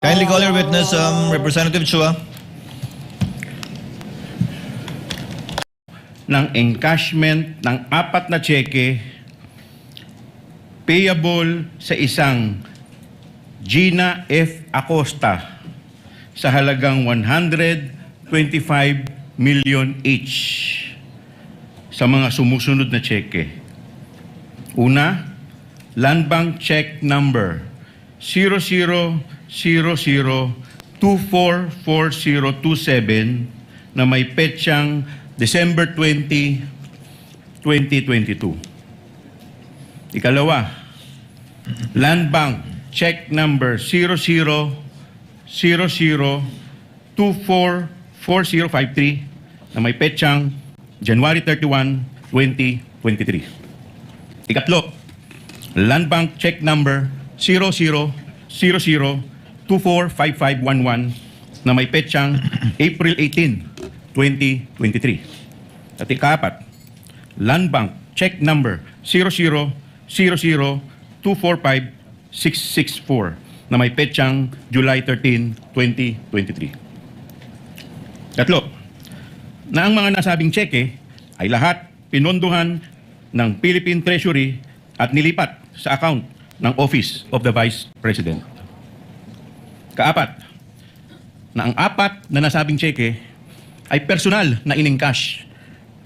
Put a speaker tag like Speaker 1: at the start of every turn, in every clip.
Speaker 1: Kindly call your witness, Representative Chua.
Speaker 2: Ng encashment ng 4 na cheque payable sa isang Gina F. Acosta sa halagang 125 million each sa mga sumusunod na cheque. Una, Land Bank Check Number 0000244027 na may petsang December 20, 2022. Ikalawa, Land Bank Check Number 0000244053 na may petsang January 31, 2023. Ikatlo, Land Bank Check Number 0000245511 na may petsang April 18, 2023. At ikaapat, Land Bank Check Number 0000245664 na may petsang July 13, 2023. Tatlo, na ang mga nasabing cheque ay lahat pinondohan ng Philippine Treasury at nilipat sa account ng Office of the Vice President. Kaapat, na ang 4 na nasabing cheque ay personal na in-encash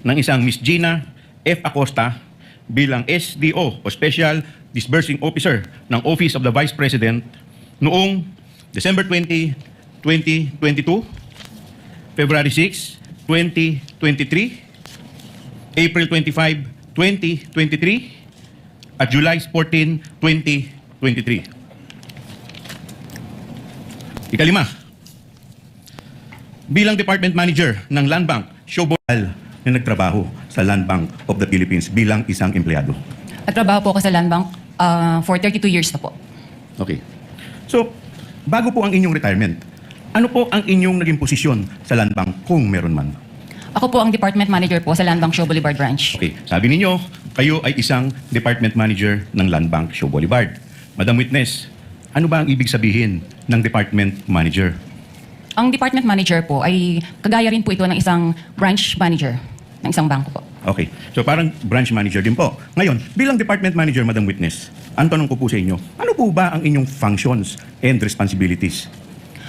Speaker 2: ng isang Miss Gina F. Acosta bilang SDO o Special Disbursing Officer ng Office of the Vice President noong December 20, 2022, February 6, 2023, April 25, 2023, at July 14, 2023. Ikalima, bilang Department Manager ng Land Bank, Showball na nagtrabaho sa Land Bank of the Philippines bilang isang empleyado.
Speaker 3: Nagtrabaho po ako sa Land Bank for 32 years na po.
Speaker 2: Okay. So, bago po ang inyong retirement, ano po ang inyong naging posisyon sa Land Bank kung meron man?
Speaker 3: Ako po ang Department Manager po sa Land Bank Show Boulevard Branch.
Speaker 2: Okay. Sabi ninyo, kayo ay isang Department Manager ng Land Bank Show Boulevard. Madam Witness, ano ba ang ibig sabihin ng Department Manager?
Speaker 3: Ang Department Manager po ay kagaya rin po ito ng isang branch manager ng isang bangko po.
Speaker 2: Okay. So parang branch manager din po. Ngayon, bilang Department Manager, Madam Witness, ang tanong ko po sa inyo, ano po ba ang inyong functions and responsibilities?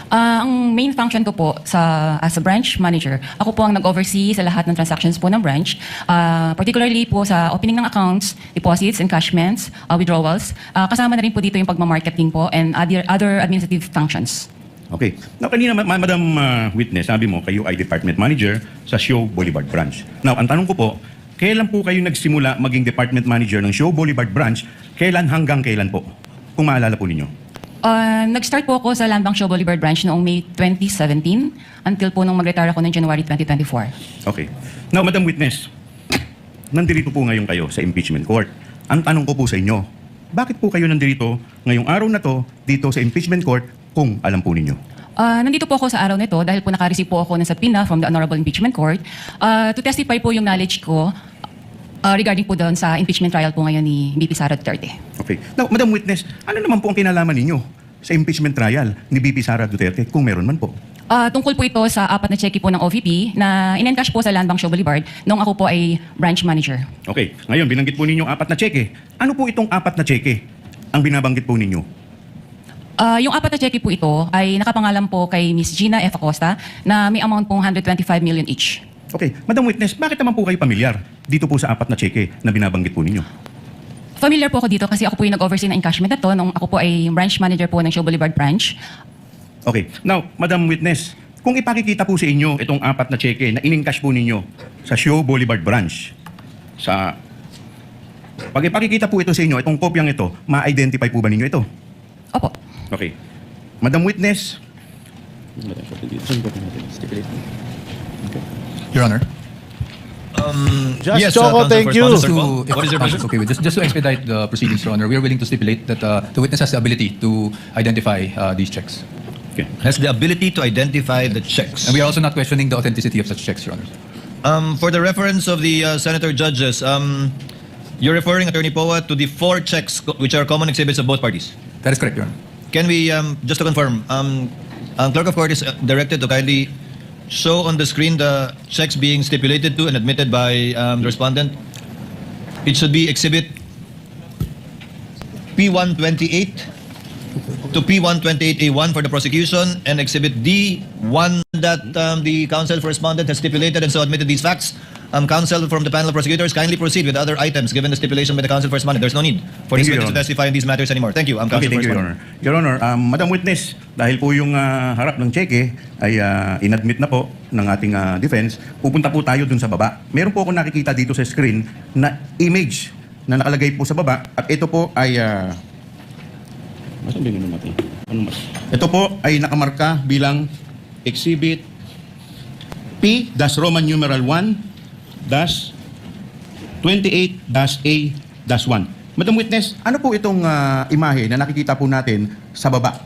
Speaker 3: Ang main function ko po as a branch manager, ako po ang nag-oversee sa lahat ng transactions po ng branch, particularly po sa opening ng accounts, deposits, encashments, withdrawals. Kasama na rin po dito yung pagmamarketing po and other administrative functions.
Speaker 2: Okay. Now, kanina, Madam Witness, sabi mo, kayo ay Department Manager sa Show Boulevard Branch. Now, ang tanong ko po, kailan po kayo nagsimula maging Department Manager ng Show Boulevard Branch? Kailan hanggang kailan po? Kung maalala po ninyo.
Speaker 3: Nag-start po ako sa Land Bank Show Boulevard Branch noong May 2017 until po nung mag-retire ako ng January 2024.
Speaker 2: Okay. Now, Madam Witness, nandito po ngayon kayo sa impeachment court. Ang tanong ko po sa inyo, bakit po kayo nandito ngayong araw na to dito sa impeachment court kung alam po ninyo?
Speaker 3: Nandito po ako sa araw nito dahil po naka-receive po ako ng subpoena from the Honorable Impeachment Court to testify po yung knowledge ko regarding po doon sa impeachment trial po ngayon ni BP Sara Duterte.
Speaker 2: Okay. Now, Madam Witness, ano naman po ang kinalaman ninyo sa impeachment trial ni BP Sara Duterte kung meron man po?
Speaker 3: Tungkol po ito sa 4 na cheque po ng OVP na in-encash po sa Land Bank Show Boulevard nung ako po ay branch manager.
Speaker 2: Okay. Ngayon, binanggit po ninyo 4 na cheque. Ano po itong 4 na cheque ang binabanggit po ninyo?
Speaker 3: Yung 4 na cheque po ito ay nakapangalan po kay Miss Gina F. Acosta na may amount pong 125 million each.
Speaker 2: Okay. Madam Witness, bakit naman po kayo pamilyar dito po sa 4 na cheque na binabanggit po ninyo?
Speaker 3: Familiar po ako dito kasi ako po yung nag-oversee ng encashment na to nung ako po ay branch manager po ng Show Boulevard Branch.
Speaker 2: Okay. Now, Madam Witness, kung ipakikita po sa inyo itong 4 na cheque na in-encash po ninyo sa Show Boulevard Branch, pag ipakikita po ito sa inyo, itong kopyang ito, ma-identify po ba ninyo ito?
Speaker 3: Opo.
Speaker 2: Okay. Madam Witness,
Speaker 4: Your Honor.
Speaker 1: Yes,
Speaker 5: Choco,
Speaker 1: Counsel
Speaker 5: thank
Speaker 1: for
Speaker 5: you.
Speaker 1: Response, Sir Paul. What is your pleasure?
Speaker 4: Okay, just to expedite the proceedings, Your Honor, we are willing to stipulate that the witness has the ability to identify these checks.
Speaker 2: okay.
Speaker 1: Has the ability to identify the checks.
Speaker 4: And we are also not questioning the authenticity of such checks, Your Honor.
Speaker 1: For the reference of the senator judges, you're referring, Attorney Poa, to the 4 checks which are common exhibits of both parties.
Speaker 4: That is correct, Your Honor.
Speaker 1: can we, just to confirm, ang clerk of court is directed to kindly show on the screen the checks being stipulated to and admitted by the respondent. It should be exhibit P128 to P128A1 for the prosecution and exhibit D1 that the counsel for respondent has stipulated and so admitted these facts. Counsel from the panel of prosecutors, kindly proceed with other items given the stipulation by the counsel for respondent. There's no need for
Speaker 2: Thank
Speaker 1: this
Speaker 2: you,
Speaker 1: witness
Speaker 2: Your
Speaker 1: to testify in these matters anymore. Thank you.
Speaker 2: Okay,
Speaker 1: Counsel
Speaker 2: thank
Speaker 1: for
Speaker 2: you, Your
Speaker 1: respondent.
Speaker 2: Honor. Your Honor, Madam Witness, dahil po yung harap ng cheque ay inadmit na po ng ating defense, pupunta po tayo dun sa baba. Meron po ako nakikita dito sa screen na image na nakalagay po sa baba at ito po ay... Nasaan ba yun natin? Ano mas? Ito po ay nakamarka bilang exhibit P-Roman numeral 1-28-A-1. Madam Witness, ano po itong imahe na nakikita po natin sa baba?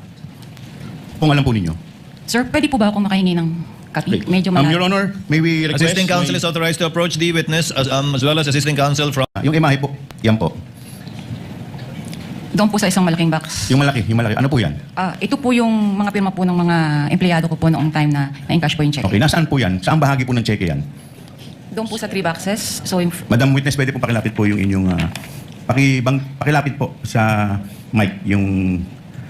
Speaker 2: Kung alam po ninyo.
Speaker 3: Sir, pwede po ba akong makahingi ng copy? Medyo
Speaker 2: Your
Speaker 3: malayo.
Speaker 2: Honor, may we request...
Speaker 1: Assisting counsel is authorized to approach the witness as well as assisting counsel from...
Speaker 2: Yung imahe po, yan po.
Speaker 3: Doon po sa isang malaking box.
Speaker 2: Yung malaki. Ano po yan?
Speaker 3: Ito po yung mga pirma po ng mga empleyado ko po noong time na na-encash po yung check.
Speaker 2: Okay, nasaan po yan? Saan bahagi po ng cheque yan?
Speaker 3: Doon po sa 3 boxes. So,
Speaker 2: Madam Witness, pwede po pakilapit po yung inyong... pakilapit po sa mic yung...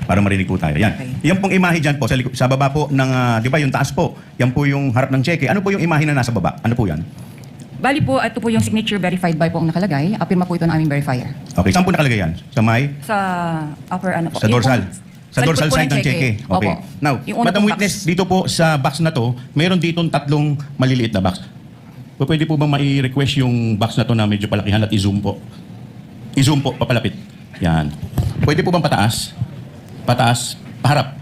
Speaker 2: para marinig po tayo. Yan.
Speaker 3: Okay.
Speaker 2: Yan pong imahe dyan po, sa baba po ng... di ba, yung taas po. Yan po yung harap ng cheque. Ano po yung imahe na nasa baba? Ano po yan?
Speaker 3: bali po, ito po yung signature verified by po ang nakalagay. Pirma po ito ng aming verifier.
Speaker 2: Okay, saan po nakalagay yan? Sa may?
Speaker 3: Sa upper ano po.
Speaker 2: Sa dorsal? Sa dorsal
Speaker 3: likod po
Speaker 2: side ng cheque. Okay.
Speaker 3: Opo.
Speaker 2: Now,
Speaker 3: Yung una
Speaker 2: Madam
Speaker 3: pong
Speaker 2: Witness,
Speaker 3: box.
Speaker 2: dito po sa box na to, meron ditong 3 maliliit na box. Pwede po bang mai-request yung box na to na medyo palakihan at i-zoom po? I-zoom po, papalapit. Yan. Pwede po bang pataas? Pataas, paharap.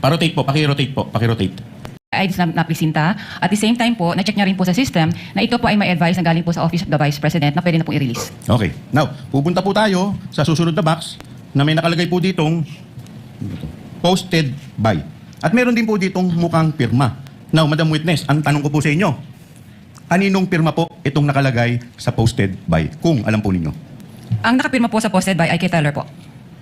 Speaker 2: Pa-rotate po, paki-rotate po, paki-rotate.
Speaker 3: IDs na presinta. At the same time po, na-check niya rin po sa system na ito po ay may advice na galing po sa Office of the Vice President na pwede na po i-release.
Speaker 2: Okay. Now, pupunta po tayo sa susunod na box na may nakalagay po ditong posted by. At meron din po ditong mukhang pirma. Now, Madam Witness, ang tanong ko po sa inyo, kaninong pirma po itong nakalagay sa posted by? Kung alam po ninyo.
Speaker 3: Ang nakapirma po sa posted by ay kay Teller po.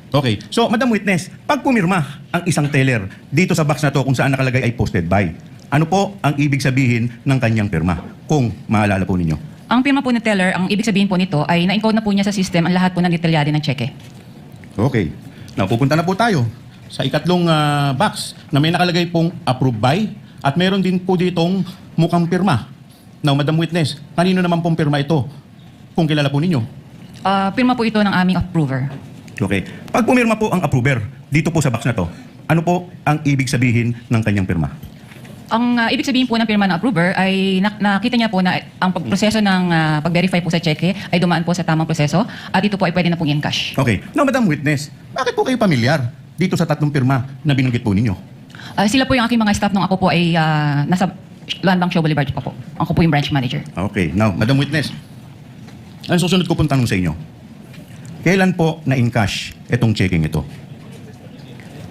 Speaker 2: Okay. So, Madam Witness, pag pumirma ang isang teller dito sa box na to kung saan nakalagay ay posted by, ano po ang ibig sabihin ng kanyang pirma? Kung maalala po ninyo.
Speaker 3: Ang pirma po ni Teller, ang ibig sabihin po nito ay na-encode na po niya sa system ang lahat po ng detalyado ng cheque.
Speaker 2: Okay. Now, pupunta na po tayo sa ikatlong box na may nakalagay pong approve by at meron din po ditong mukhang pirma. Now, Madam Witness, kanino naman pong pirma ito? Kung kilala po ninyo.
Speaker 3: Pirma po ito ng aming approver.
Speaker 2: Okay. Pag pumirma po ang approver dito po sa box na to, ano po ang ibig sabihin ng kanyang pirma?
Speaker 3: Ang ibig sabihin po ng pirma ng approver ay nakita niya po na ang proseso ng pag-verify po sa cheque ay dumaan po sa tamang proseso at ito po ay pwede na pong in-cash.
Speaker 2: Okay. Now, Madam Witness, bakit po kayo pamilyar dito sa 3 pirma na binanggit po ninyo?
Speaker 3: Sila po yung aking mga staff nung ako po ay nasa Luan Bang Show Boulevard po. Ako po yung branch manager.
Speaker 2: Okay. Now, Madam Witness, ang susunod ko pong tanong sa inyo. Kailan po na-encash itong checking ito?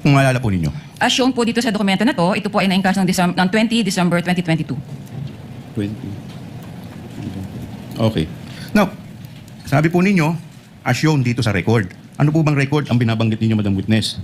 Speaker 2: Kung maalala po ninyo.
Speaker 3: As shown po dito sa dokumento na to, ito po ay na-encash ng 20 December 2022.
Speaker 2: 20. Okay. Now, sabi po ninyo, as shown dito sa record. Ano po bang record ang binabanggit ninyo, Madam Witness?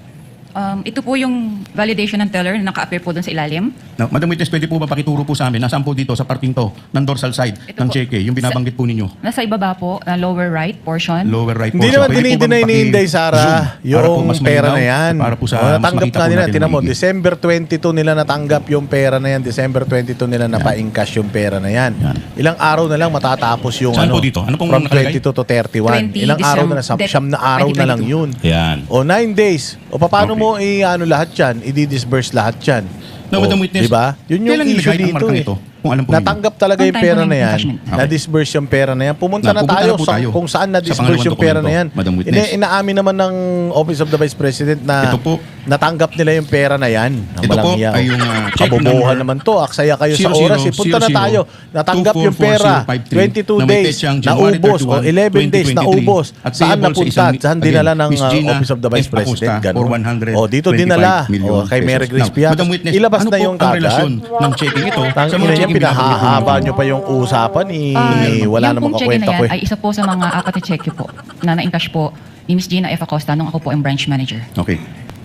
Speaker 3: Ito po yung validation ng teller na naka-appear po doon sa ilalim.
Speaker 2: Now, Madam Witness, pwede po ba pakituro po sa amin? Nasaan po dito sa parting to, ng dorsal side
Speaker 3: Ito
Speaker 2: ng
Speaker 3: po.
Speaker 2: cheque, yung binabanggit po ninyo?
Speaker 3: Nasa ibaba po, na lower right portion.
Speaker 2: Lower right
Speaker 5: Hindi
Speaker 2: portion.
Speaker 5: naman
Speaker 2: Pwede po bang
Speaker 5: dinideny ni Inday Sara
Speaker 2: paki-zoom para po
Speaker 5: yung
Speaker 2: mas
Speaker 5: pera
Speaker 2: malinaw?
Speaker 5: na yan.
Speaker 2: Para po sa mas
Speaker 5: natanggap
Speaker 2: makita
Speaker 5: na
Speaker 2: po
Speaker 5: nila.
Speaker 2: natin
Speaker 5: Tinan mo,
Speaker 2: maigi.
Speaker 5: December 22 nila natanggap yung pera na yan. December 22 nila napa-encash yung pera na yan.
Speaker 2: Yan.
Speaker 5: Ilang araw na lang matatapos yung
Speaker 2: Saan po dito? Ano pong
Speaker 5: from
Speaker 2: nakalagay?
Speaker 5: 22 to 31.
Speaker 3: 20
Speaker 5: Ilang araw na lang.
Speaker 3: December-
Speaker 5: Siyam na araw na lang
Speaker 3: 2022.
Speaker 5: yun.
Speaker 2: Yan.
Speaker 5: O 9 days. O paano
Speaker 2: Okay.
Speaker 5: mo i-ano lahat yan? I-disburse lahat yan.
Speaker 2: No, Madam Witness,
Speaker 5: Diba? Yun yung
Speaker 2: kailan
Speaker 5: issue
Speaker 2: nilagay ang
Speaker 5: dito
Speaker 2: marka
Speaker 5: eh.
Speaker 2: nito? Kung alam po ninyo.
Speaker 5: Natanggap talaga yung
Speaker 3: Ang time
Speaker 5: pera
Speaker 3: po ng
Speaker 5: na yan.
Speaker 3: encashment.
Speaker 2: Okay.
Speaker 5: Na-disburse yung pera na yan. Pumunta na
Speaker 2: Pupunta
Speaker 5: tayo
Speaker 2: na po
Speaker 5: sa
Speaker 2: tayo
Speaker 5: kung saan
Speaker 2: sa
Speaker 5: na-disburse
Speaker 2: pangalawang
Speaker 5: yung pera na
Speaker 2: dokumento,
Speaker 5: yan.
Speaker 2: Madam Witness.
Speaker 5: Inaamin naman ng Office of the Vice President na
Speaker 2: Ito po.
Speaker 5: natanggap nila yung pera na yan.
Speaker 2: Ito po ay yung check
Speaker 5: Kabobohan
Speaker 2: number
Speaker 5: naman to. Aksaya kayo sa oras. Punta na tayo. Natanggap yung pera. 22
Speaker 2: na may
Speaker 5: days.
Speaker 2: petsang January
Speaker 5: Naubos. O
Speaker 2: 31,
Speaker 5: 11 days.
Speaker 2: 2023.
Speaker 5: Naubos.
Speaker 2: At
Speaker 5: Saan
Speaker 2: payable sa
Speaker 5: napunta?
Speaker 2: isang-
Speaker 5: Saan
Speaker 2: again,
Speaker 5: dinala ng
Speaker 2: Miss Gina
Speaker 5: Office of the Vice
Speaker 2: F. Acosta
Speaker 5: President?
Speaker 2: for
Speaker 5: Ganun.
Speaker 2: 125
Speaker 5: O dito dinala.
Speaker 2: million
Speaker 5: O kay Mary
Speaker 2: pesos.
Speaker 5: Grace
Speaker 2: Now,
Speaker 5: Piat.
Speaker 2: Madam Witness,
Speaker 5: Ilabas
Speaker 2: ano
Speaker 5: na
Speaker 2: po
Speaker 5: yung
Speaker 2: ang relasyon
Speaker 5: kagad.
Speaker 2: ng checking ito sa
Speaker 5: Tangina
Speaker 2: mga
Speaker 5: niya,
Speaker 2: checking
Speaker 5: pinahahaba nyo pa yung usapan. Wala
Speaker 3: yung
Speaker 5: namang
Speaker 3: pong cheque na
Speaker 5: kakwenta ko
Speaker 3: yan
Speaker 5: eh.
Speaker 3: ay isa po sa mga 4 na cheque po na na-encash po ni Miss Gina F. Acosta nung ako po ang branch manager.
Speaker 2: Okay.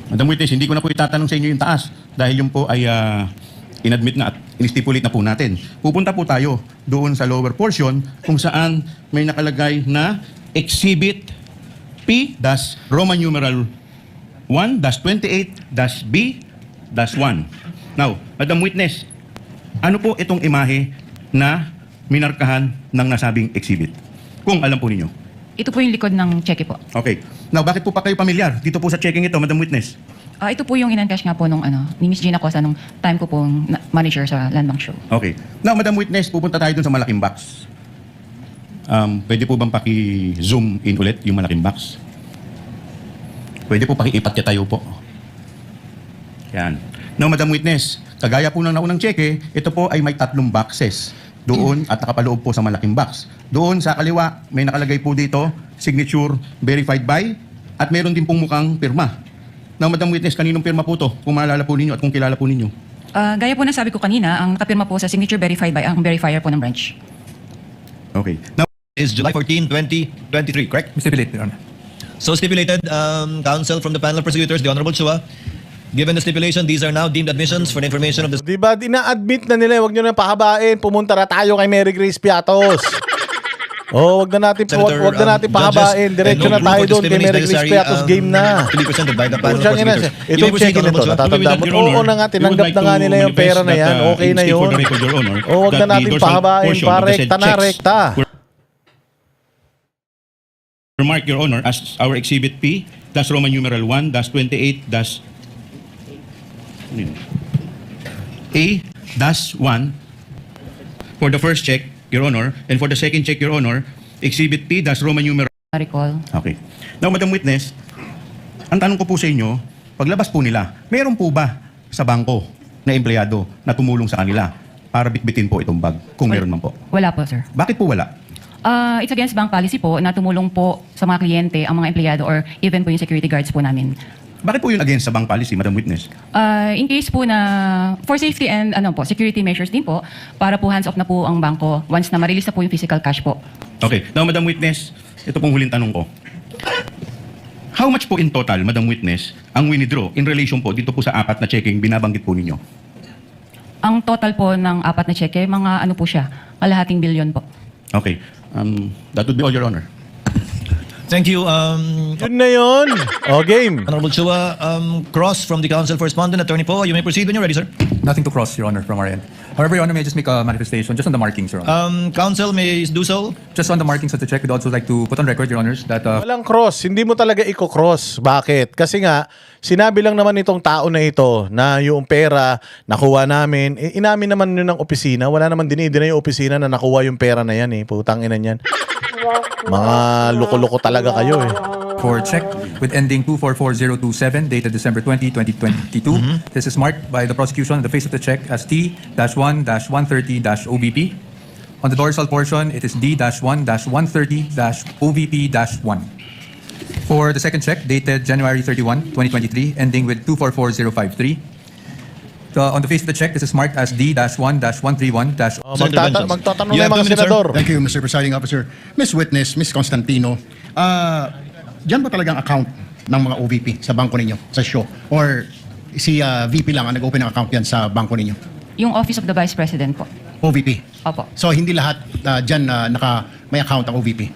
Speaker 2: Madam Witness, hindi ko na po itatanong sa inyo yung taas dahil yung po ay inadmit na at instipulate na po natin. Pupunta po tayo doon sa lower portion kung saan may nakalagay na Exhibit P-Roman numeral 1-28-B-1. Now, Madam Witness, ano po itong imahe na minarkahan ng nasabing exhibit? Kung alam po ninyo.
Speaker 3: Ito po yung likod ng cheque po.
Speaker 2: Okay. Now, bakit po pa kayo pamilyar dito po sa checking ito, Madam Witness?
Speaker 3: Ito po yung in-encash nga po nung ni Miss Gina Cosa nung time ko pong manager sa Land Bank Show.
Speaker 2: Okay. Now, Madam Witness, pupunta tayo dun sa malaking box. Pwede po bang paki-zoom in ulit yung malaking box? Pwede po paki-ipat niya tayo po. Yan. Now, Madam Witness, kagaya po ng naunang cheque, ito po ay may 3 boxes. Doon at nakapaloob po sa malaking box. Doon sa kaliwa, may nakalagay po dito, signature verified by, at meron din pong mukhang pirma. Now, Madam Witness, kaninong pirma po to? Kung maalala po ninyo at kung kilala po ninyo.
Speaker 3: Gaya po na sabi ko kanina, ang nakapirma po sa signature verified by ang verifier po ng branch.
Speaker 2: Okay. Now,
Speaker 1: Is July 14, 2023, correct?
Speaker 4: We stipulate, Your Honor.
Speaker 1: So stipulated, counsel from the panel of prosecutors, the Honorable Chua, given the stipulation, these are now deemed admissions for the information of the...
Speaker 5: Di ba, dina-admit na nila, huwag nyo na pahabain. Pumunta na tayo kay Mary Grace Piatos. Wag na natin pahabain. Diretso na tayo doon kay Mary Grace Piatos, game na.
Speaker 1: To be presented by the panel of
Speaker 5: Putsang ina,
Speaker 1: prosecutors.
Speaker 5: ito yung check-in nito, natatanda mo. Oo na nga, tinanggap na nga nila yung pera na yan. Okay na yun. Huwag na natin pahabain. Parekta na, rekta.
Speaker 2: remark, Your Honor, as our Exhibit P, that's Roman numeral 1-28- A-1 for the first check, Your Honor, and for the second check, Your Honor, Exhibit P, that's Roman numeral...
Speaker 3: Recall.
Speaker 2: Okay. Now, Madam Witness, ang tanong ko po sa inyo, paglabas po nila, meron po ba sa bangko na empleyado na tumulong sa kanila para bitbitin po itong bag, kung meron man po?
Speaker 3: Wala po, sir.
Speaker 2: Bakit po wala?
Speaker 3: It's against bank policy po na tumulong po sa mga kliyente ang mga empleyado or even po yung security guards po namin.
Speaker 2: Bakit po yun against sa bank policy, Madam Witness?
Speaker 3: In case po na for safety and security measures din po, para po hands off na po ang bangko once na ma-release na po yung physical cash po.
Speaker 2: Okay. Now, Madam Witness, ito pong huling tanong ko. How much po in total, Madam Witness, ang winidraw in relation po dito po sa 4 na checking binabanggit po ninyo?
Speaker 3: Ang total po ng 4 na cheque, mga po siya, kalahating bilyon po.
Speaker 2: Okay. That would be all, Your Honor.
Speaker 1: Thank you,
Speaker 5: Yun na yun. Game.
Speaker 1: Honorable Chua. Cross from the counsel for respondent, Attorney Poe. You may proceed when you're ready, sir.
Speaker 4: Nothing to cross, Your Honor, from our end. However, Your Honor, may I just make a manifestation just on the markings, Your Honor.
Speaker 1: Counsel may do so.
Speaker 4: Just on the markings of the check, we'd also like to put on record, Your Honors, that
Speaker 5: Walang cross. Hindi mo talaga i-cross. Bakit? Kasi nga, sinabi lang naman itong tao na ito na yung pera nakuha namin. Inamin naman yun ng opisina. Wala naman dinidina yung opisina na nakuha yung pera na yan eh. Putang ina niyan. Mga loko-loko talaga kayo eh.
Speaker 4: for check with ending 244027 dated December 20, 2022. This is marked by the prosecution on the face of the check as T-1-130-OVP. On the dorsal portion, it is D-1-130-OVP-1. For the second check, dated January 31, 2023, ending with 244053. On the face of the check, this is marked as D-1-131-
Speaker 5: Magtatanong
Speaker 1: You
Speaker 5: na
Speaker 1: have
Speaker 5: yung mga
Speaker 1: 2 minutes, sir.
Speaker 5: senador.
Speaker 6: Thank you, Mr. Presiding Officer. Miss Witness, Miss Constantino, diyan ba talagang account ng mga OVP sa bangko ninyo, sa show? Or si VP lang ang nag-open ng account yan sa bangko ninyo?
Speaker 3: Yung Office of the Vice President po.
Speaker 6: OVP?
Speaker 3: Opo.
Speaker 6: So, hindi lahat dyan may account ang OVP?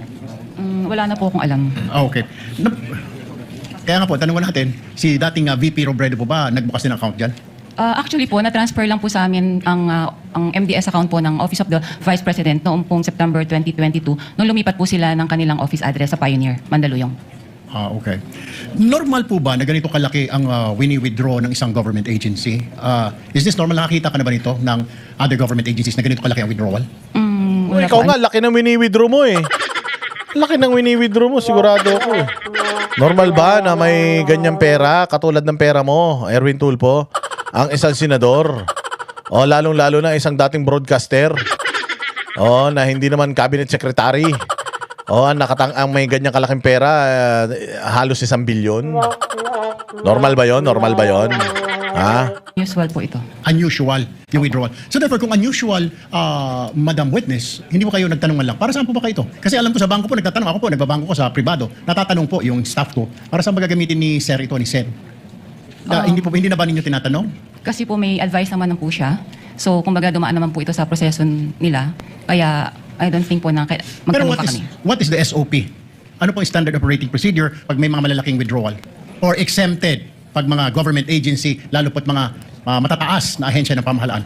Speaker 3: Wala na po akong alam.
Speaker 6: Okay. Kaya nga po, tanong natin, si dating VP Robredo po ba nagbukas din ng account dyan?
Speaker 3: Actually po, na-transfer lang po sa amin ang MDS account po ng Office of the Vice President noong pong September 2022 nung lumipat po sila ng kanilang office address sa Pioneer, Mandaluyong.
Speaker 6: Okay. Normal po ba na ganito kalaki ang wini-withdraw ng isang government agency? Is this normal? Nakakita ka na ba nito ng other government agencies na ganito kalaki ang withdrawal?
Speaker 3: Wala
Speaker 5: Ikaw
Speaker 3: po.
Speaker 5: nga, laki ng wini-withdraw mo eh. Laki ng wini-withdraw mo, sigurado ako eh. Normal ba na may ganyang pera, katulad ng pera mo, Erwin Tulfo, ang isang senador? O lalong-lalo na isang dating broadcaster? O na hindi naman cabinet secretary? O ang may ganyang kalaking pera, halos 1 bilyon? Normal ba yon? Normal ba yon? Ha?
Speaker 3: Usual po ito.
Speaker 6: Unusual yung withdrawal. So therefore, kung unusual, Madam Witness, hindi po kayo nagtanong man lang, para saan po ba kayo ito? Kasi alam ko sa bangko po, nagtatanong ako po, nagbabangko ko sa pribado, natatanong po yung staff ko, para saan ba gagamitin ni Sir ito, ni Sir? Hindi na ba ninyo tinatanong?
Speaker 3: Kasi po may advice naman po siya. So, kumbaga dumaan naman po ito sa proseso nila. Kaya, I don't think po na
Speaker 6: Pero
Speaker 3: magtanong pa kami.
Speaker 6: what is the SOP? Ano pong standard operating procedure pag may mga malalaking withdrawal? Or exempted pag mga government agency, lalo po't mga matataas na ahensya ng pamahalaan?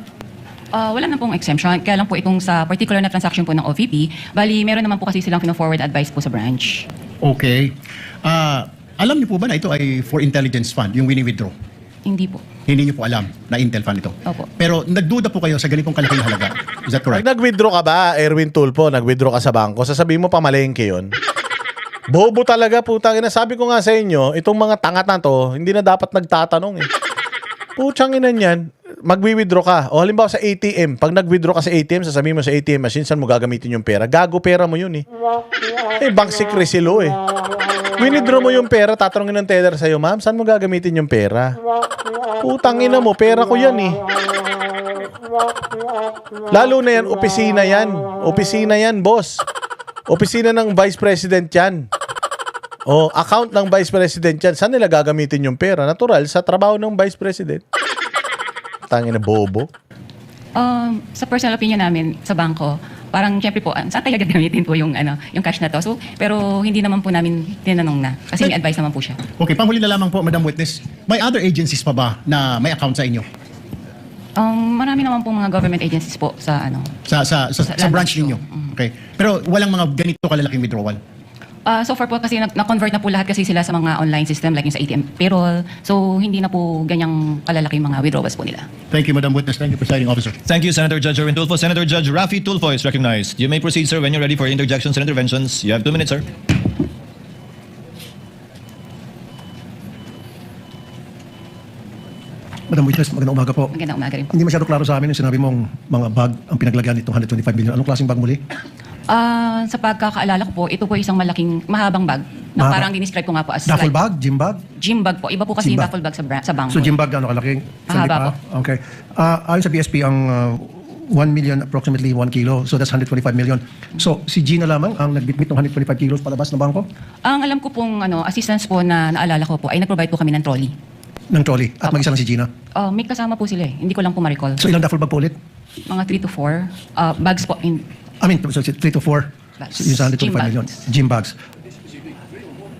Speaker 3: Wala na pong exemption. Kaya lang po itong sa particular na transaction po ng OVP, bali meron naman po kasi silang forward advice po sa branch.
Speaker 6: Okay. Alam niyo po ba na ito ay for intelligence fund, yung wini-withdraw?
Speaker 3: Hindi po.
Speaker 6: Hindi niyo po alam na Intel fund ito?
Speaker 3: Opo.
Speaker 6: Pero nagduda po kayo sa ganitong kalaking halaga. Is that
Speaker 5: Pag
Speaker 6: correct?
Speaker 5: nag-withdraw ka ba, Erwin Tulfo, nag-withdraw ka sa bangko, sasabihin mo pamalengke yun? Bobo talaga, putang ina. Sabi ko nga sa inyo, itong mga tanga na to, hindi na dapat nagtatanong eh. Putsang ina niyan, magwi-withdraw ka. O halimbawa sa ATM, pag nag-withdraw ka sa ATM, sasabihin mo sa ATM machine, saan mo gagamitin yung pera? Gago pera mo yun eh. Bank secrecy law eh. Withdraw mo yung pera, tatanungin ng teller sa'yo, ma'am, saan mo gagamitin yung pera? Putang ina mo, pera ko yan eh. Lalo na yan, opisina yan. Opisina yan, boss. Opisina ng Vice President yan. O, account ng Vice President yan. Saan nila gagamitin yung pera? Natural, sa trabaho ng Vice President. Tangin na bobo.
Speaker 3: Sa personal opinion namin sa bangko, parang syempre po, saan kaya gagamitin po yung cash na to? So, pero hindi naman po namin tinanong na. Kasi may advice naman po siya.
Speaker 6: Okay, panghuli na lamang po, Madam Witness. May other agencies pa ba na may account sa inyo?
Speaker 3: Marami naman po mga government agencies po sa
Speaker 6: Sa branch ninyo? Okay. Pero walang mga ganito kalalaking withdrawal?
Speaker 3: So far po kasi na-convert na po lahat kasi sila sa mga online system like yung sa ATM payroll. So hindi na po ganyang kalalaking mga withdrawals po nila.
Speaker 6: Thank you, Madam Witness. Thank you, Presiding Officer.
Speaker 1: Thank you, Senator Judge Erwin Tulfo. Senator Judge Rafi Tulfo is recognized. You may proceed, sir, when you're ready for interjections and interventions. You have 2 minutes, sir.
Speaker 7: Madam Witness, magandang umaga po.
Speaker 3: Magandang umaga rin po.
Speaker 7: Hindi masyado klaro sa amin yung sinabi mong mga bag ang pinaglagyan nitong 125 million. Anong klaseng bag muli?
Speaker 3: Sa pagkakaalala ko po, ito po isang mahabang bag na
Speaker 7: Mahaba.
Speaker 3: parang dinescribe ko nga po as
Speaker 7: Duffel
Speaker 3: like
Speaker 7: bag? Gym bag?
Speaker 3: gym bag po. Iba po kasi
Speaker 7: Gym
Speaker 3: yung
Speaker 7: bag.
Speaker 3: duffel bag sa bangko.
Speaker 7: So gym bag gaano kalaki?
Speaker 3: Mahaba
Speaker 7: Okay. Ayon sa BSP, ang 1 million, approximately 1 kilo. So that's 125 million. So si Gina lamang ang nagbitbit ng 125 kilos palabas ng bangko?
Speaker 3: Ang alam ko pong assistance po na naalala ko po ay nag-provide po kami ng trolley.
Speaker 7: Ng trolley. At mag-isa lang si Gina.
Speaker 3: May kasama po sila eh. Hindi ko lang po ma-recall.
Speaker 7: So ilang duffel bag po ulit?
Speaker 3: Mga 3 to 4 bags po.
Speaker 7: So 3 to 4.
Speaker 3: Bags.
Speaker 7: So, yung sa 125
Speaker 3: Gym bags.
Speaker 7: million. Gym bags.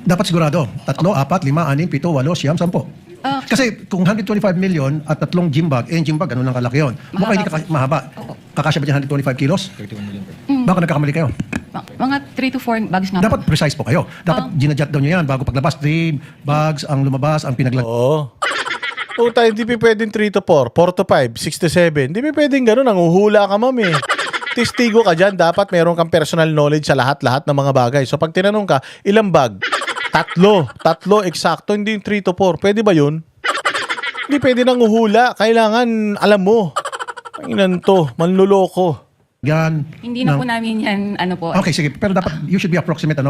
Speaker 7: Dapat sigurado. 3, 4, 5, 6, 7, 8, 10. Kasi kung 125 million at 3 gym bag, yung gym bag, ano lang kalaki yun? Baka hindi mahaba. Kakasya ba dyan 125 kilos? 31 million. Baka nagkakamali kayo.
Speaker 3: Mga 3 to 4 bags nga
Speaker 7: Dapat
Speaker 3: po.
Speaker 7: precise po kayo. Dapat ginadjust daw nyo yan bago paglabas. 3 bags ang lumabas, ang pinaglag...
Speaker 5: Oo. Puta, hindi pa pwedeng 3 to 4, 4 to 5, 6 to 7. Hindi pa pwedeng ganun, nanguhula ka, ma'am eh. Testigo ka dyan, dapat meron kang personal knowledge sa lahat-lahat ng mga bagay. So pag tinanong ka, ilang bag? 3, eksakto, hindi yung 3 to 4. Pwede ba yun? Hindi pwede nanguhula. Kailangan, alam mo. Panginan to, manluloko.
Speaker 7: Yan.
Speaker 3: Hindi na po namin yan,
Speaker 7: Okay, sige. Pero dapat, you should be approximate,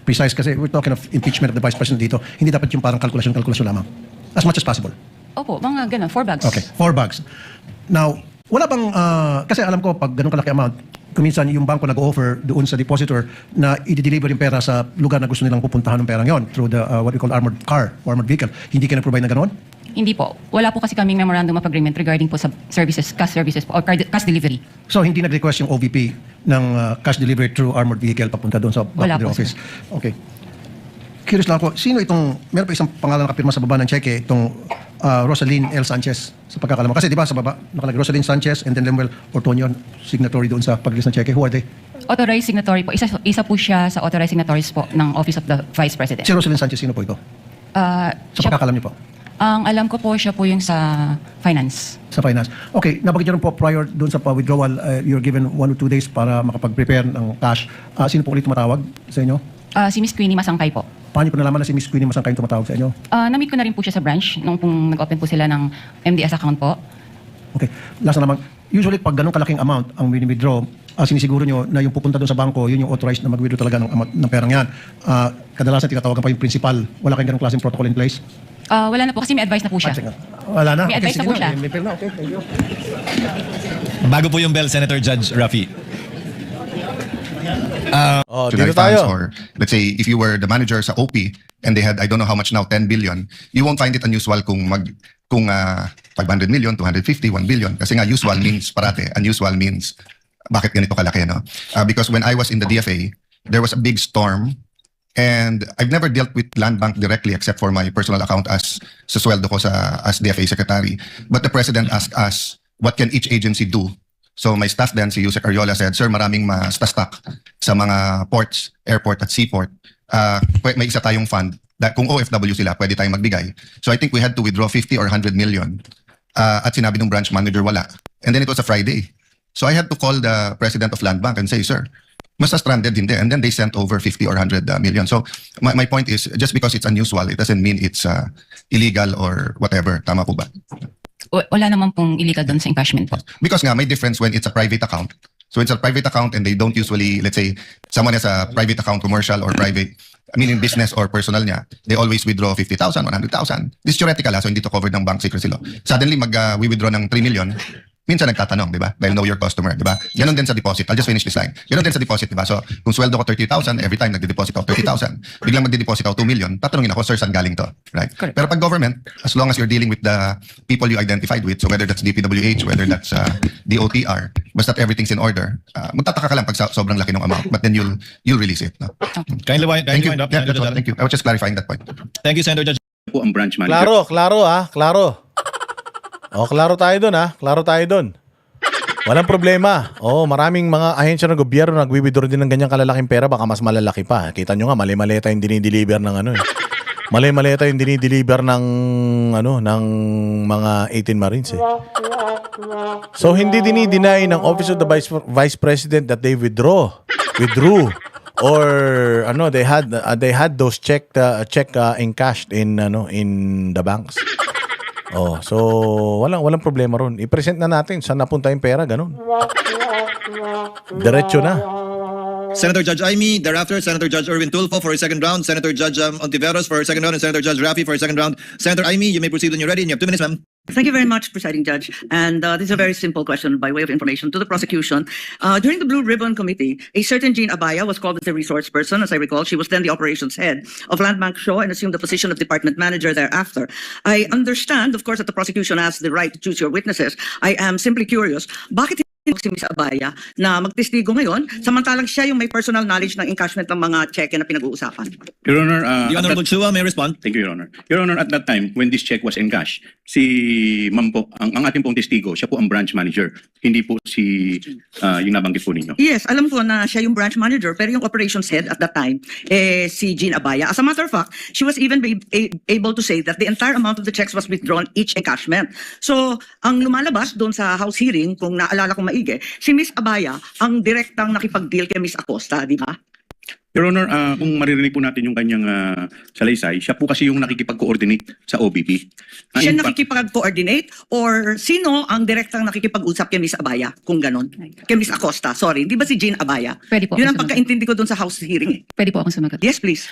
Speaker 7: precise kasi we're talking of impeachment of the Vice President dito. Hindi dapat yung parang kalkulasyon lamang. As much as possible.
Speaker 3: Opo, mga ganun, 4 bags.
Speaker 7: Okay, 4 bags. Now, wala bang, kasi alam ko pag ganun kalaki amount, kuminsan yung bangko nag-offer doon sa depositor na i-deliver yung pera sa lugar na gusto nilang pupuntahan ng perang yon through the what we call armored car or armored vehicle. Hindi ka na-provide na gano'n?
Speaker 3: Hindi po. Wala po kasi kaming memorandum of agreement regarding po sa services, cash services po, or cash delivery.
Speaker 7: So, hindi nag-request yung OVP ng cash delivery through armored vehicle papunta doon sa
Speaker 3: Wala po,
Speaker 7: office? Okay. Curious lang ako, sino itong, meron pa isang pangalan nakapirma sa baba ng cheque, itong Rosaline L. Sanchez, sa pagkakalam mo. Kasi di ba sa baba, nakalagay Rosaline Sanchez and then Lemuel Ortonio, signatory doon sa pag-release ng cheque. Who are they?
Speaker 3: Authorized signatory po. Isa po siya sa authorized signatories po ng Office of the Vice President.
Speaker 7: Si Rosaline Sanchez, sino po ito? Sa
Speaker 3: Siya-
Speaker 7: pagkakalam niyo po?
Speaker 3: Ang alam ko po siya po yung sa finance.
Speaker 7: Sa finance. Okay, nabanggit niyo rin po prior doon sa withdrawal, you're given 1 or 2 days para makapag-prepare ng cash. Sino po ulit tumatawag sa inyo?
Speaker 3: Si Miss Queenie Masangkay po.
Speaker 7: Paano po nalaman na si Miss Queenie Masangkay yung tumatawag sa inyo?
Speaker 3: Na-meet ko na rin po siya sa branch nung pong nag-open po sila ng MDS account po.
Speaker 7: Okay, last na naman. Usually, pag ganun kalaking amount ang withdraw, sinisiguro nyo na yung pupunta doon sa bangko, yun yung authorized na mag-withdraw talaga ng, amount, ng perang yan. Kadalasan, tinatawagan pa yung principal. Wala kayong ganung klaseng protocol in place?
Speaker 3: Wala na po kasi may advice na po siya.
Speaker 7: Wala na?
Speaker 3: May advice na
Speaker 7: sige
Speaker 3: po siya.
Speaker 7: May pera na, okay. Thank you.
Speaker 1: Bago po yung bell, Senator Judge Rafi.
Speaker 5: Oh,
Speaker 8: July
Speaker 5: dito
Speaker 8: funds,
Speaker 5: tayo.
Speaker 8: or let's say if you were the manager sa OP and they had I don't know how much now, 10 billion, you won't find it unusual kung 500 million, 250, 1 billion, kasi nga usual means parate, unusual means bakit ganito kalaki, no? Because when I was in the DFA, there was a big storm, and I've never dealt with Land Bank directly except for my personal account as sa sweldo ko as DFA secretary. But the president asked us, what can each agency do? So my staff then, si Yusek Ariola said, sir, maraming ma-stuck sa mga ports, airport at seaport. May isa tayong fund. Kung OFW sila, pwede tayong magbigay. So I think we had to withdraw 50 or 100 million. At sinabi ng branch manager, wala. And then it was a Friday. So I had to call the president of Land Bank and say, sir, mas stranded din din. And then they sent over 50 or 100 million. So my point is, just because it's unusual, it doesn't mean it's illegal or whatever. Tama po ba?
Speaker 3: Wala naman pong illegal doon sa encashment po.
Speaker 8: Because nga, may difference when it's a private account. So it's a private account and they don't usually, let's say, someone has a private account, commercial or private, I mean in business or personal niya, they always withdraw 50,000, 100,000. This is theoretical, so hindi to covered ng bank secrecy law. Suddenly, we withdraw ng 3 million, minsan nagtatanong, di ba? Dahil know your customer, di ba? Ganon din sa deposit. I'll just finish this line. Ganon din sa deposit, di ba? So, kung sweldo ko 30,000, every time nagde-deposit ako 30,000, biglang magde-deposit ako 2 million, tatanungin ako, sir, saan galing to? Right?
Speaker 3: Correct.
Speaker 8: Pero pag government, as long as you're dealing with the people you identified with, so whether that's DPWH, whether that's DOTR, basta't everything's in order, magtataka ka lang pag sobrang laki ng amount, but then you'll release it. No?
Speaker 1: Kindly wind
Speaker 8: Thank you.
Speaker 1: up.
Speaker 8: Yeah, that's all. Thank you. I was just clarifying that point.
Speaker 1: Thank you, Senator Judge.
Speaker 2: Po ang branch manager.
Speaker 5: Klaro. Klaro tayo dun Klaro tayo dun. Walang problema. Maraming mga ahensya ng gobyerno nagwi-withdraw din ng ganyang kalalaking pera, baka mas malalaki pa. Kita nyo nga, mali-maleta yung dinideliver ng Mali-maleta yung dinideliver ng ng mga 18 Marines So hindi dinideny ng Office of the Vice President that they withdrew. Or they had those check encashed in the banks. So walang problema ron. I-present na natin saan napunta yung pera, ganun. Diretso na.
Speaker 1: Senator Judge Aimee, thereafter Senator Judge Erwin Tulfo for a second round, Senator Judge Ontiveros for a second round, and Senator Judge Rafi for a second round. Senator Aimee, you may proceed when you're ready, and you have 2 minutes, ma'am.
Speaker 9: Thank you very much, Presiding Judge. And this is a very simple question by way of information to the prosecution. During the Blue Ribbon Committee, a certain Jean Abaya was called as a resource person. As I recall, she was then the operations head of Land Bank Shaw and assumed the position of department manager thereafter. I understand, of course, that the prosecution has the right to choose your witnesses. I am simply curious, bakit si Ms. Abaya na magtestigo ngayon, samantalang siya yung may personal knowledge ng encashment ng mga cheque na pinag-uusapan?
Speaker 2: Your Honor,
Speaker 1: The Honorable Chua may respond.
Speaker 2: Thank you, Your Honor. Your Honor, at that time, when this check was encashed, si Ma'am po, ang ating pong testigo, siya po ang branch manager. Hindi po yung nabanggit po ninyo.
Speaker 9: Yes, alam ko na siya yung branch manager, pero yung operations head at that time, si Jean Abaya. As a matter of fact, she was even able to say that the entire amount of the checks was withdrawn each encashment. So, ang lumalabas doon sa House hearing, kung naalala kong maigi, si Ms. Abaya ang direktang nakipag-deal kay Ms. Acosta, di ba?
Speaker 2: Your Honor, kung maririnig po natin yung kanyang salaysay, siya po kasi yung nakikipag-coordinate sa OBP.
Speaker 9: Siya
Speaker 2: In fact,
Speaker 9: nakikipag-coordinate or sino ang direktang nakikipag-usap kay Ms. Abaya? Kung ganon. Kay Ms. Acosta, sorry. Di ba si Jean Abaya?
Speaker 3: Pwede po
Speaker 9: Yun
Speaker 3: ako
Speaker 9: ang pagkaintindi ko doon sa House hearing.
Speaker 3: Pwede po akong sumagot.
Speaker 9: Yes, please.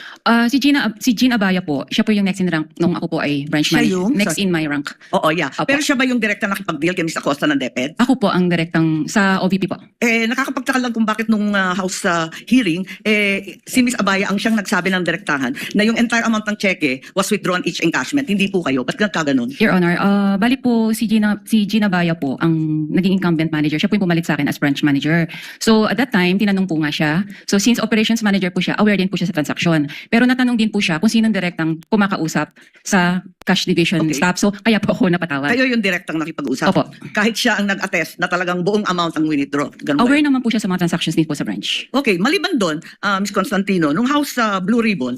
Speaker 3: Si Jean Abaya po, siya po yung next in rank nung ako po ay branch
Speaker 9: Siya
Speaker 3: manager.
Speaker 9: yung-
Speaker 3: Next in my rank.
Speaker 9: Oo, yeah.
Speaker 3: Opo.
Speaker 9: Pero siya ba yung direktang nakipag-deal kay Ms. Acosta ng DepEd?
Speaker 3: Ako po ang direktang sa OVP po.
Speaker 9: Nakakapagtaka lang kung bakit nung House hearing, si Ms. Abaya ang siyang nagsabi ng direktahan na yung entire amount ng cheque was withdrawn each encashment. Hindi po kayo. Ba't kaganon?
Speaker 3: Your Honor, bali po si Gina Baya po ang naging incumbent manager. Siya po yung pumalit sa akin as branch manager. So at that time, tinanong po nga siya. So since operations manager po siya, aware din po siya sa transaction. Pero natanong din po siya kung sinong direktang kumakausap sa cash division
Speaker 9: Okay.
Speaker 3: staff. So kaya po ako napatawag.
Speaker 9: Kayo yung direktang nakipag-usap.
Speaker 3: Opo.
Speaker 9: Kahit siya ang nag-attest na talagang buong amount ang withdraw. Ganun ba
Speaker 3: Aware
Speaker 9: yun?
Speaker 3: naman po siya sa mga transactions din po sa branch.
Speaker 9: Okay, maliban doon, Ms. Constantino, nung House Blue Ribbon,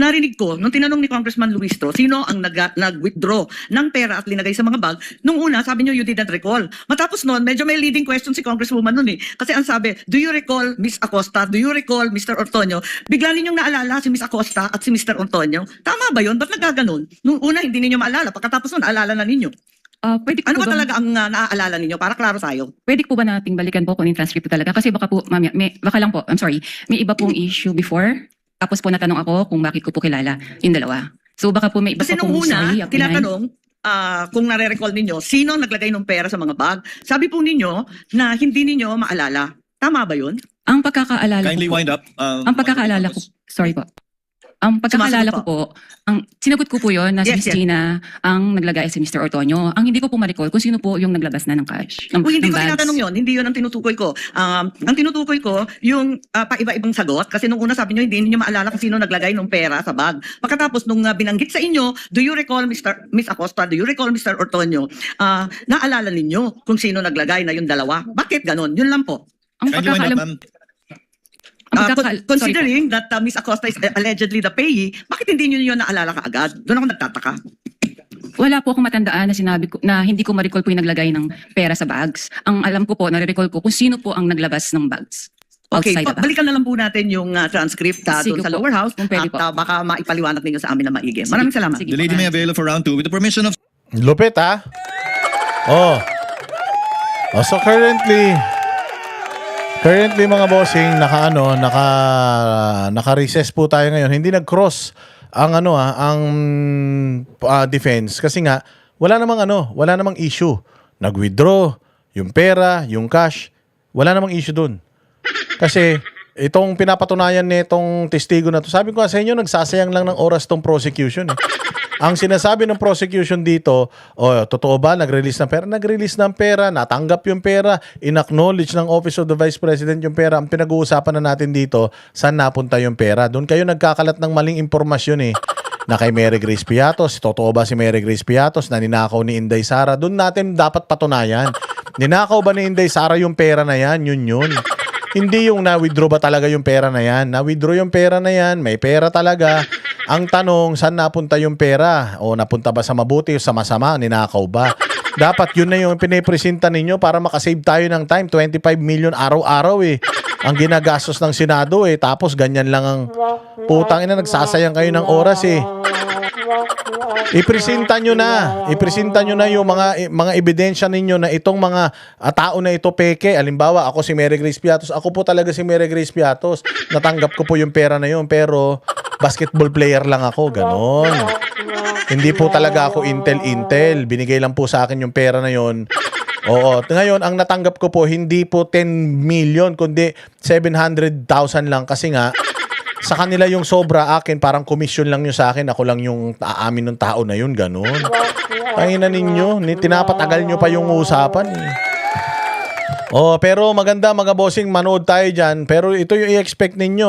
Speaker 9: narinig ko, nung tinanong ni Congressman Luistro, sino ang nag-withdraw ng pera at linagay sa mga bag, nung una, sabi niyo, you didn't recall. Matapos noon, medyo may leading question si Congresswoman noon eh. Kasi ang sabi, do you recall Ms. Acosta? Do you recall Mr. Ortonio? Bigla ninyong naalala si Ms. Acosta at si Mr. Ortonio. Tama ba yun? Ba't nagkaganon? Nung una, hindi ninyo maalala. Pagkatapos nun, naalala na ninyo.
Speaker 3: Pwede
Speaker 9: Ano
Speaker 3: po
Speaker 9: ba talaga ang naaalala ninyo? Para klaro tayo.
Speaker 3: Pwede po ba nating balikan po kung yung transcript po talaga? Kasi baka po, mamaya, baka lang po, I'm sorry, may iba pong issue before. Tapos po natanong ako kung bakit ko po kilala yung dalawa. So baka po may iba
Speaker 9: Kasi
Speaker 3: pa
Speaker 9: nung
Speaker 3: pong
Speaker 9: una,
Speaker 3: story up behind.
Speaker 9: tinatanong kung nare-recall ninyo, sino naglagay ng pera sa mga bag? Sabi po ninyo na hindi ninyo maalala. Tama ba yun?
Speaker 3: Ang pagkakaalala
Speaker 1: Kindly
Speaker 3: ko po,
Speaker 1: wind up.
Speaker 3: ang pagkakaalala ko, sorry po. Ang pagkakaalala ko po, ang sinagot ko po yon na si
Speaker 9: Yes,
Speaker 3: Ms.
Speaker 9: yes.
Speaker 3: Gina ang naglagay si Mr. Ortonio. Ang hindi ko po ma-recall kung sino po yung naglabas na ng cash, ng,
Speaker 9: Kung hindi
Speaker 3: ng
Speaker 9: ko
Speaker 3: bags.
Speaker 9: tinatanong yun, hindi yun ang tinutukoy ko. Ang tinutukoy ko, yung paiba-ibang sagot. Kasi nung una sabi nyo, hindi niyo maalala kung sino naglagay ng pera sa bag. Pagkatapos nung binanggit sa inyo, do you recall Miss Acosta, do you recall Mr. Ortonio, naalala ninyo kung sino naglagay na yung dalawa? Bakit ganon? Yun lang po.
Speaker 3: Ang
Speaker 1: Kindly wind up,
Speaker 3: pagkakaalam,
Speaker 1: ma'am.
Speaker 9: Considering that Miss Acosta is allegedly the payee, bakit hindi niyo yun naalala kaagad? Doon ako nagtataka.
Speaker 3: wala po akong matandaan na sinabi ko na hindi ko ma-recall po yung naglagay ng pera sa bags. Ang alam ko po, nare-recall ko kung sino po ang naglabas ng bags.
Speaker 9: Okay,
Speaker 3: Outside the bag.
Speaker 9: balikan na lang po natin yung transcript
Speaker 3: Sige
Speaker 9: doon sa
Speaker 3: po.
Speaker 9: lower house
Speaker 3: Kung pwede
Speaker 9: at
Speaker 3: po.
Speaker 9: baka maipaliwanag ninyo sa amin na maigi. Maraming salamat.
Speaker 3: Sige.
Speaker 1: The lady may avail for round 2 with the permission of
Speaker 5: Lupit, ha? Oh. Oh, so currently mga bossing naka-recess po tayo ngayon. Hindi nag-cross ang defense kasi nga wala namang issue. Nag-withdraw yung pera, yung cash, wala namang issue dun. Kasi itong pinapatunayan nitong testigo na to, sabi ko sa inyo, nagsasayang lang ng oras tong prosecution. Ang sinasabi ng prosecution dito, totoo ba, nag-release ng pera? Nag-release ng pera, natanggap yung pera, in-acknowledge ng Office of the Vice President yung pera. Ang pinag-uusapan na natin dito, saan napunta yung pera? Doon kayo nagkakalat ng maling impormasyon na kay Mary Grace Piatos. Totoo ba si Mary Grace Piatos na ninakaw ni Inday Sara? Doon natin dapat patunayan. Ninakaw ba ni Inday Sara yung pera na yan? Yun. Hindi yung na-withdraw ba talaga yung pera na yan. Na-withdraw yung pera na yan, may pera talaga. Ang tanong, saan napunta yung pera? O napunta ba sa mabuti o sa masama? Ninakaw ba? Dapat yun na yung pinipresenta ninyo para makasave tayo ng time. 25 million araw-araw ang ginagastos ng Senado Tapos ganyan lang ang putang ina, nagsasayang kayo ng oras Ipresenta nyo na yung mga ebidensya ninyo na itong mga tao na ito peke. Halimbawa, ako si Mary Grace Piatos. Ako po talaga si Mary Grace Piatos. Natanggap ko po yung pera na yun, pero basketball player lang ako. Ganon. Hindi po talaga ako intel. Binigay lang po sa akin yung pera na yun. Oo. Ngayon, ang natanggap ko po, hindi po 10 million, kundi 700,000 lang. Kasi nga, sa kanila yung sobra, akin parang commission lang yun sa akin, ako lang yung aamin ng tao na yun, ganun. Pangina ninyo, tinapatagal nyo pa yung usapan pero maganda mga bossing, manood tayo dyan, pero ito yung i-expect ninyo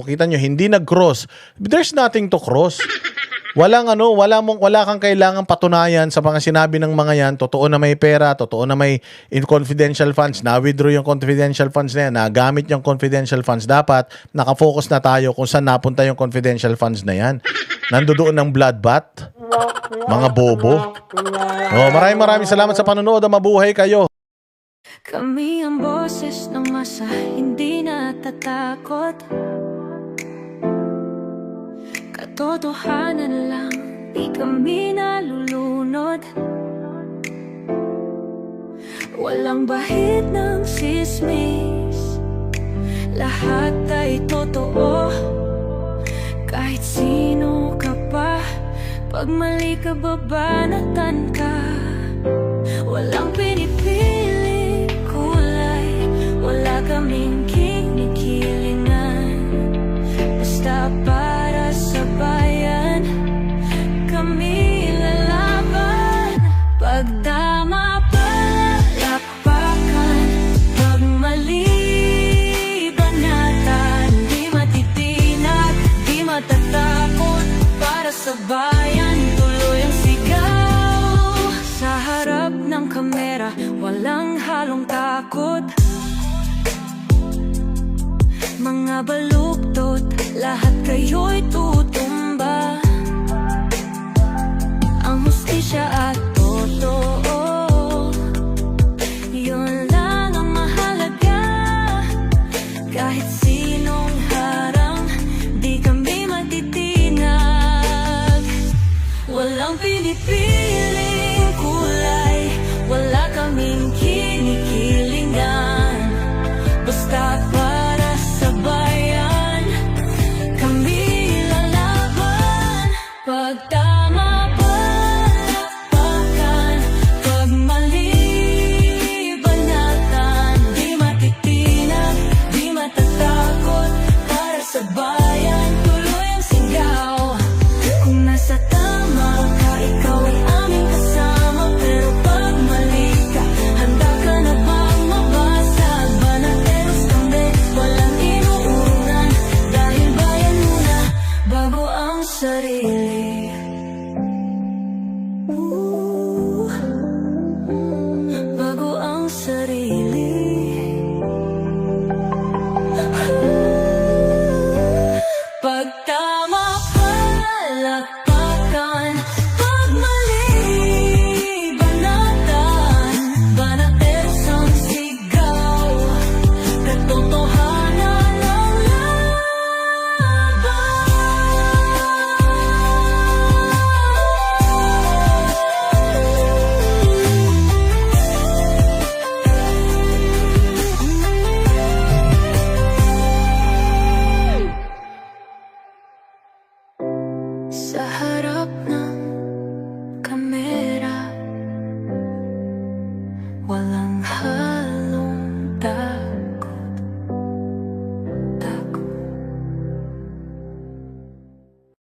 Speaker 5: kita nyo, hindi nag-cross. There's nothing to cross. Wala kang kailangan patunayan sa mga sinabi ng mga yan. Totoo na may pera, totoo na may confidential funds, na-withdraw yung confidential funds na yan, nagamit yung confidential funds. Dapat nakafocus na tayo kung saan napunta yung confidential funds na yan. Nandoon ng bloodbath, mga bobo. Maraming salamat sa panonood. Mabuhay kayo.
Speaker 10: Kami ang boses ng masa, hindi natatakot. Katotohanan lang, di kami nalulunod. Walang bahid ng sismis, lahat ay totoo. Kahit sino ka pa, pag mali ka babanatan ka. Walang pinipili kulay, wala kaming kinikilingan. Basta para sa bayan, kami lalaban. Pag tama palapakan, pag mali banatan, di matitinag, di matatakot. Para sa bayan, tuloy ang sigaw. Sa harap ng kamera, walang halong takot. Mga baluktot, lahat kayo'y tutumba. Ang hustisya at totoo, yun lang ang mahalaga. Kahit sinong harang, di kami matitinag. Walang pinipiling kulay, wala kaming kinikilingan. Basta para sa bayan, kami lalaban. Pag tama palapakan, walang hanggan.